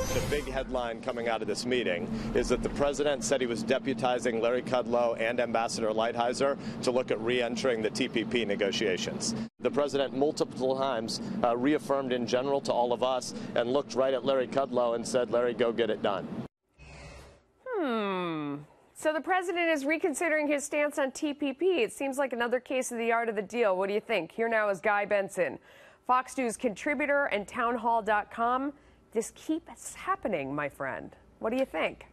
The big headline coming out of this meeting is that the president said he was deputizing Larry Kudlow and Ambassador Lighthizer to look at re-entering the TPP negotiations. The president multiple times reaffirmed in general to all of us and looked right at Larry Kudlow and said, Larry, go get it done. So the president is reconsidering his stance on TPP. It seems like another case of the art of the deal. What do you think? Here now is Guy Benson, Fox News contributor and townhall.com. This keeps happening, my friend. What do you think?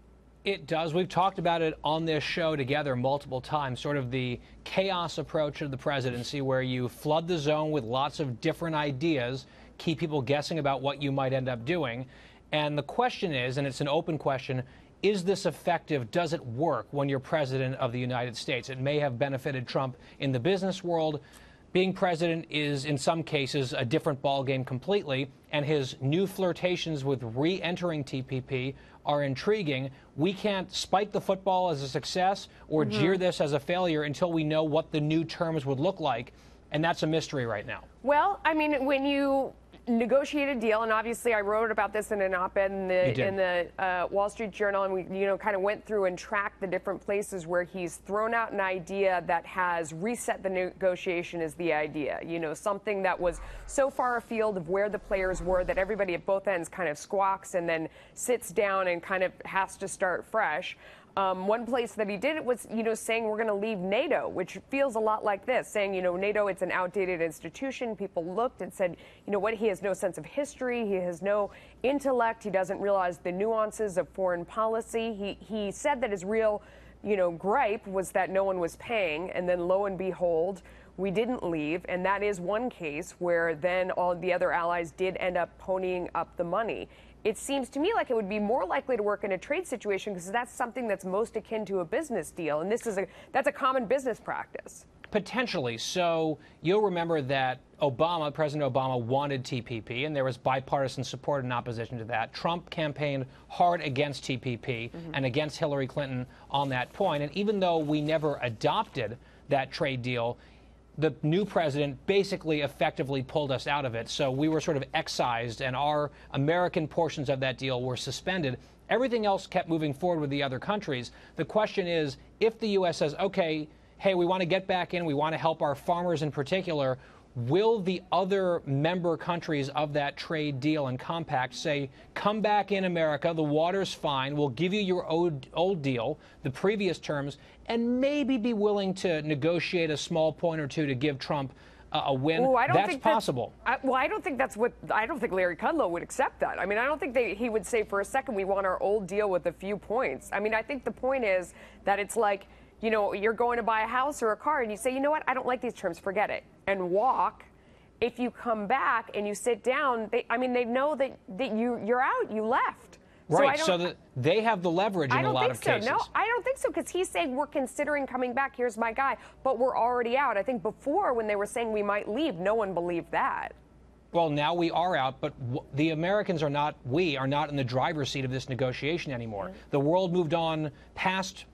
It does. We've talked about it on this show together multiple times, sort of the chaos approach of the presidency where you flood the zone with lots of different ideas, keep people guessing about what you might end up doing. And the question is, and it's an open question, is this effective? Does it work when you're president of the United States? It may have benefited Trump in the business world. Being president is, in some cases, a different ballgame completely, and his new flirtations with re-entering TPP are intriguing. We can't spike the football as a success or jeer this as a failure until we know what the new terms would look like, and that's a mystery right now. Well, I mean, when you negotiate a deal, and obviously I wrote about this in an op-ed in the Wall Street Journal, and we kind of went through and tracked the different places where he's thrown out an idea that has reset the negotiation as the idea, something that was so far afield of where the players were that everybody at both ends kind of squawks and then sits down and kind of has to start fresh. One place that he did it was, saying we're going to leave NATO, which feels a lot like this, saying, NATO, it's an outdated institution. People looked and said, what, he has no sense of history. He has no intellect. He doesn't realize the nuances of foreign policy. He said that his real, gripe was that no one was paying. And then lo and behold, we didn't leave. And that is one case where then all the other allies did end up ponying up the money. It seems to me like it would be more likely to work in a trade situation because that's something that's most akin to a business deal. And that's a common business practice. Potentially. So you'll remember that President Obama wanted TPP, and there was bipartisan support and opposition to that. Trump campaigned hard against TPP and against Hillary Clinton on that point. And even though we never adopted that trade deal, the new president basically effectively pulled us out of it. So we were sort of excised, and our American portions of that deal were suspended. Everything else kept moving forward with the other countries. The question is, if the U.S. says, okay, hey, we want to get back in, we want to help our farmers in particular, will the other member countries of that trade deal and compact say, come back in, America, the water's fine, we'll give you your old deal, the previous terms, and maybe be willing to negotiate a small point or two to give Trump a win? Ooh, that's possible. I don't think Larry Kudlow would accept that. I mean, I don't think he would say for a second, we want our old deal with a few points. I mean, I think the point is that it's like, you're going to buy a house or a car and you say, you know what, I don't like these terms, forget it, and walk. If you come back and you sit down, they know that you're out, you left. Right, so they have the leverage in a lot of cases. No, I don't think so, because he's saying we're considering coming back, here's my guy, but we're already out. I think before, when they were saying we might leave, no one believed that. Well, now we are out, but the Americans are not in the driver's seat of this negotiation anymore. The world moved on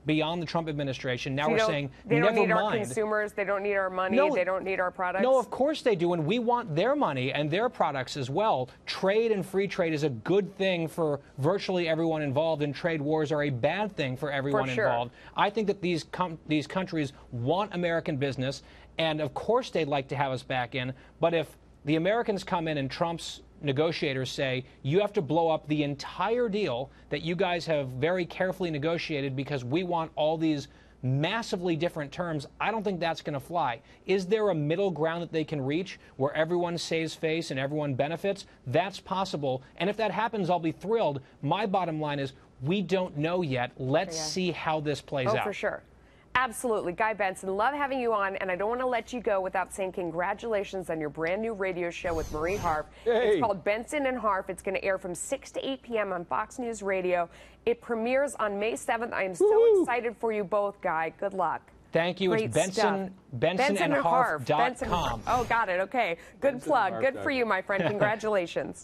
beyond the Trump administration. Now we're saying, they don't need never our mind. Consumers, they don't need our money, they don't need our products. No, of course they do, and we want their money and their products as well. Trade and free trade is a good thing for virtually everyone involved, and trade wars are a bad thing for everyone involved. I think that these countries want American business, and of course they'd like to have us back in, but if the Americans come in and Trump's negotiators say, you have to blow up the entire deal that you guys have very carefully negotiated because we want all these massively different terms, I don't think that's going to fly. Is there a middle ground that they can reach where everyone saves face and everyone benefits? That's possible. And if that happens, I'll be thrilled. My bottom line is we don't know yet. Let's see how this plays out. Oh, for sure. Absolutely. Guy Benson, love having you on, and I don't want to let you go without saying congratulations on your brand new radio show with Marie Harf. It's called Benson and Harf. It's going to air from 6 to 8 p.m. on Fox News Radio. It premieres on May 7th. I am so excited for you both, Guy. Good luck. Thank you. Great it's bensonandharf.com. Oh, got it. Okay. Good plug. Good for you, my friend. Congratulations.